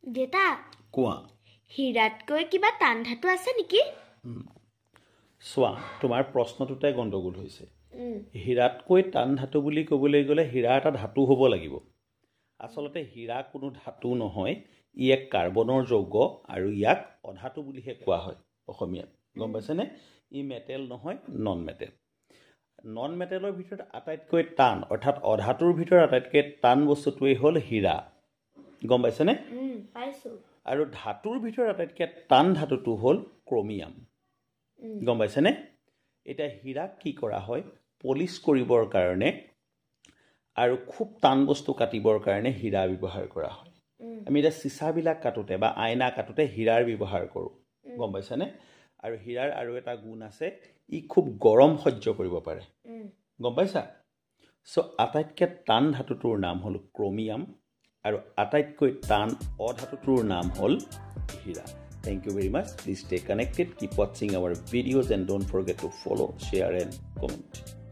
দেতা কোৱা হীৰাতকৈ কিবা টান ধাতু আছে নেকি চোৱা তোমাৰ প্ৰশ্নটোতে গণ্ডগোল হৈছে হীৰাতকৈ টান ধাতু বুলি ক'বলৈ গ'লে হীৰা এটা ধাতু হ'ব লাগিব আচলতে হীৰা কোনো ধাতু নহয় ই এক কাৰ্বনৰ যৌগ আৰু ইয়াক অধাতু বুলিহে কোৱা হয় অসমীয়াত গম পাইছেনে ই মেটেল নহয় নন মেটেলৰ ভিতৰত আটাইতকৈ টান অৰ্থাৎ অধাতুৰ ভিতৰত আটাইতকৈ টান বস্তুটোৱেই হ'ল হীৰা গম পাইছেনে পাইছোঁ আৰু ধাতুৰ ভিতৰত আটাইতকৈ টান ধাতুটো হ'ল ক্ৰমিয়াম গম পাইছেনে এটা হীৰাক কি কৰা হয় পলিশ কৰিবৰ কাৰণে আৰু খুব টান বস্তু কাটিবৰ কাৰণে হীৰা ব্যৱহাৰ কৰা হয় আমি এটা চিচাবিলাক কাটোতে বা আইনা কাটোতে হীৰাৰ ব্যৱহাৰ কৰোঁ গম পাইছেনে আৰু হীৰাৰ আৰু এটা গুণ আছে ই খুব গৰম সহ্য কৰিব পাৰে গম পাইছা চ' আটাইতকৈ টান ধাতুটোৰ নাম হ'ল ক্ৰমিয়াম আৰু আটাইতকৈ টান অধাতুটোৰ নাম হ'ল হীৰা Thank you very much. Please stay connected. Keep watching our videos and don't forget to follow, share and comment.